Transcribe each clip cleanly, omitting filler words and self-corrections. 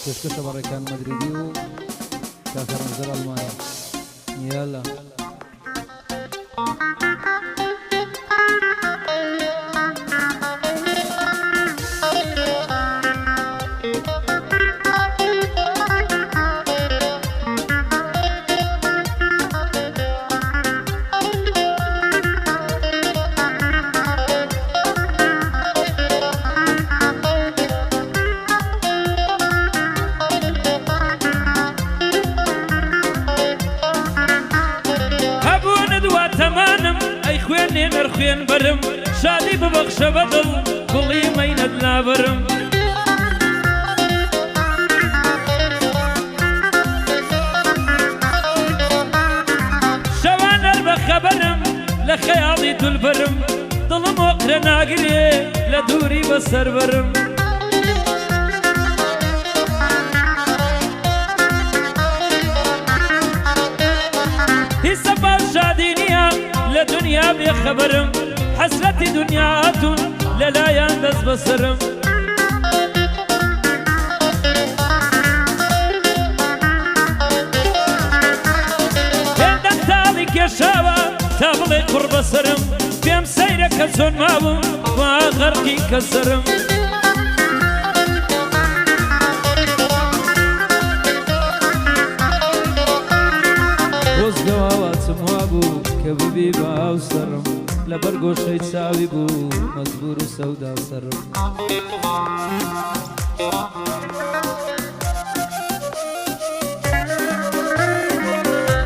پێشکەشە بە ڕێکان مەدریدی و کاکە ڕەمزەر ئەڵمانی یالا خوێن بەرم شادی ببەخشە بەدڵ گوڵی مەینەت نابەرم شەوان هەر بە خەبەرم لە خەیاڵی دولبەرم دڵم وەقرە ناگرێ لە دووری بەسەر بەرم هیچە باش شادی نییە لە دنیا بێخەبەرم حەسرەتی دنیاتون لەلایەن دەست بەسەرم هێندەم تاڵی کێشاوە تا بڵێ کوڕ بەسەرم پێم سەیرە کە چۆن مابووم وا غەرقی کەسەرم وەزگەواواتم وابوو کە ببی بە ئاوسەرم لەبەر گۆشەی چاوی بوو مەزبور و سەودا سەرم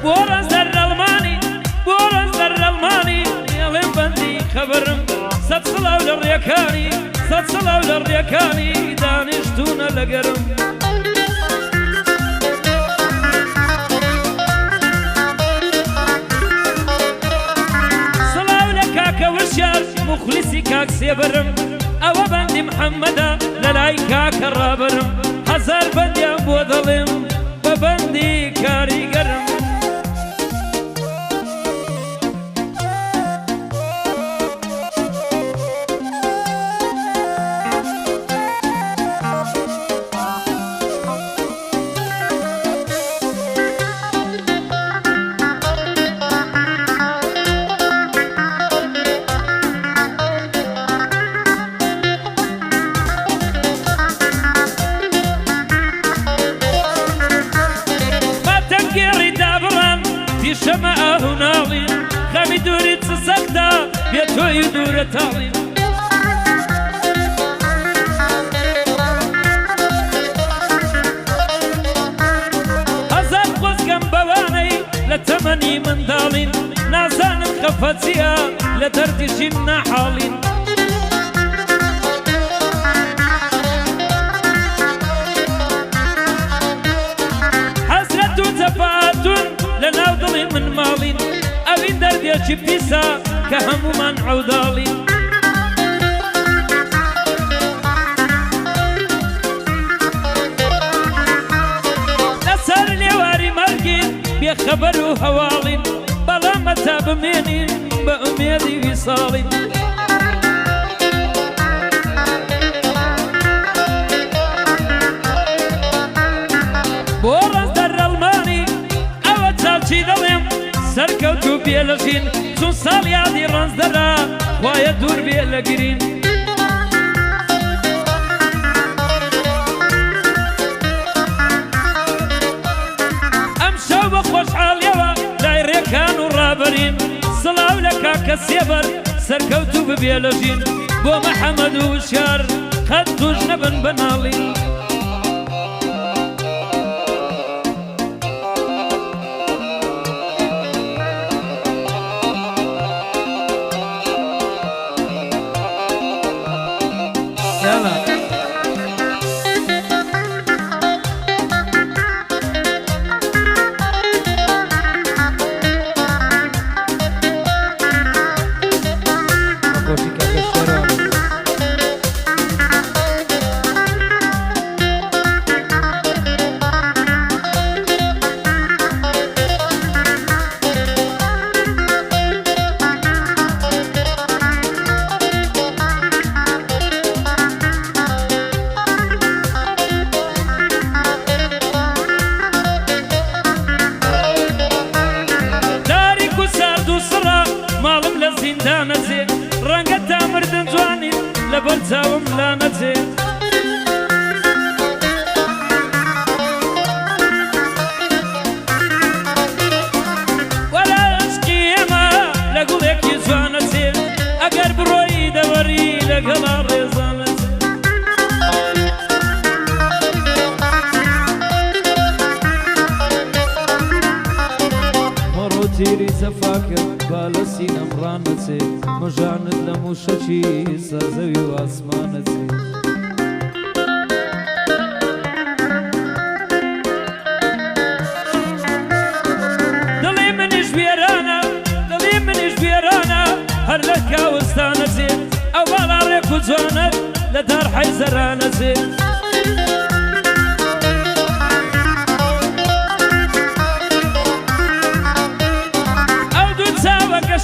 بۆ ڕەنزەر ئەڵمانی بۆ ڕەنزەر ئەڵمانی ئەڵێم بەندی خەبەرم سەد سڵاو لە ڕێەکانی سەد سڵاو لە ڕێەکانی دانیشتوونە لەگەرم مخلصی کاک سێبەرم ئەوە بەندی محەممەدە لە لای کاکە ڕابەرم هەزار بەندیان بۆ دەڵێم بە بەندی کاریگەرم شەمە ئاو ناڵین خەمی دووری چ سەکدا بێ تۆی دوورە تاڵین هەزار خۆزگەم بەوانەی لە تەمەنی منداڵین نازانم خەفە چییە لە دەردیشیم ناحاڵین حەسرەت و جەفاتون لەناو دڵی من ماڵین ئەوین دەردێکی پیسە کە هەمومان عەوداڵین لەسەر لێواری مەرگین بێخەبەر و هەواڵین بەڵام مەتا بمێنین بە ئومێدی ویساڵین بۆ ڕەنزەر ئەڵمانی چی دەڵێم سەرکەوت و بێلەژین چون ساڵ یادی ڕەنزەرە خوایە دوور بێ لە گرین ئەم شەو بە خۆشحاڵیەوە لای ڕێکان و ڕابەرین سڵاو لە کاکە سێبەر سەرکەوت و ببێلەژین بۆ مەحەمەد و وشیار قەت توش نەبن بەناڵین ڕەنگە تا مردن جوانیت لەبەر چاوم لا نەچێت وەلا عشقی ئێمە لە گوڵێکی جوانە چێت ئەگەر بڕۆی دەوەری لەگەڵا ڕێزانە چێت تیری سەفاکرد با لە سینەم ڕانەچێت مژانت لە موشەکی سەرزەوی و ئاسمانەچێت دڵی منیش وێرانە دڵی منیش وێرانە هەر لە کاوستانەچێت ئەو باڵا ڕێک و جوانت لە دار حەیزەرانەچێت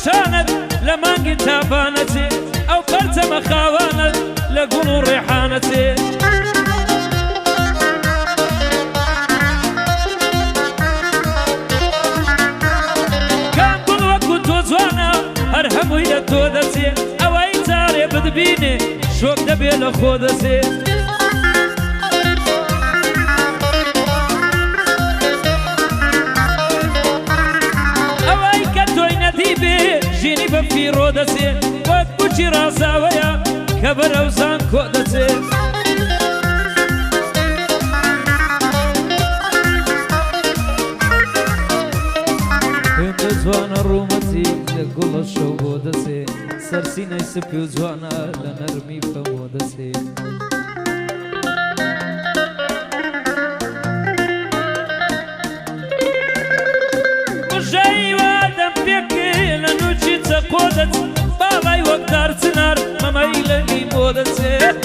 شانت لە مانگی تاپانەچێت ئەو پەرچەمە خاوانت لە گوڵ و ڕێحانەچێت کام گوڵ وەکو تۆ جوانە هەر هەمووی لە تۆ دەچێت ئەوەی جارێ بتبینێ شۆک دەبێ لە خۆ دەچێت ژینی بە پیرۆ دەچێت وەک بچی ڕازاوەیە کە بەرەوزان کۆ دەچێت هێندە جوانە ڕوومەتی لە گوڵە شەو بۆ دەچێت سەرسینەی سپی و جوانە لە نەرمی فەمۆ دەچێت قۆدت باڵای وەک دارچنار مەمەی لەنی بۆ دەچێت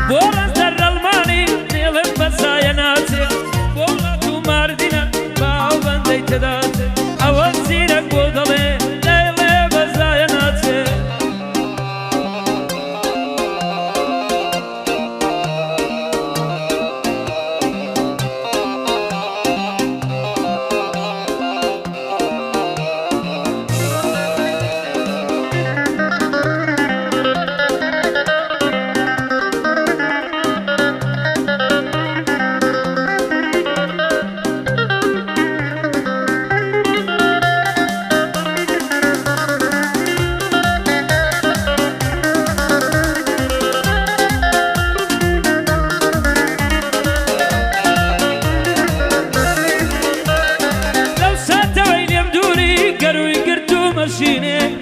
بۆ ڕەنجەر ڕەڵمانی نێڵم بەزایە ناچێت بۆ وڵات و ماردینە باو بەندەی تێداچێت ئەوە زیرەک بۆ دەڵێ لێڵێ بەزایە ناچێت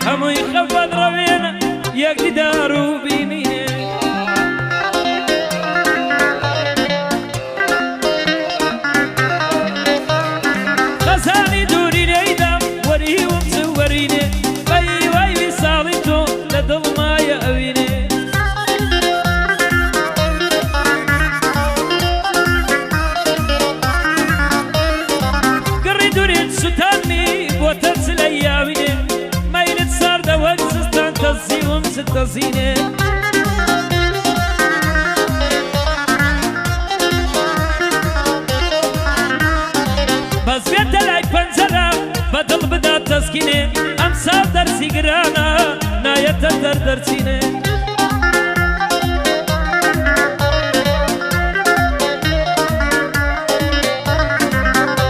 هەمووی خەفەت ڕەوێنە یەک دیدار و بینینێ خەزانی دووری لێیدام وەریوم چ وەرینێ بەی وای ویساڵی تۆ لە دڵمایە ئەوینێ گڕی دوورێت سوتانی بۆتە چ لە یاوینێ تزيهم ست زينة بس بيت العيب بنزرة بدل بدا تسكينة أمسال درسي قرانا نايت درسينة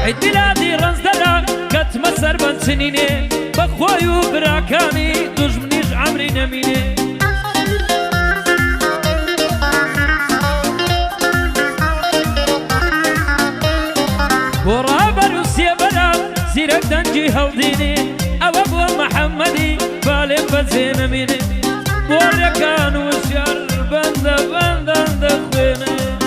عيد ميلادي رنزدرة كت مسر بنسنينة بخوي وبراكاني دجمنيش عمري نمينة ورابا روسيا بلا زيرك دنجي هوديني أو أبو محمدي بالي بزين ميني بوريكان وشر بند دخويني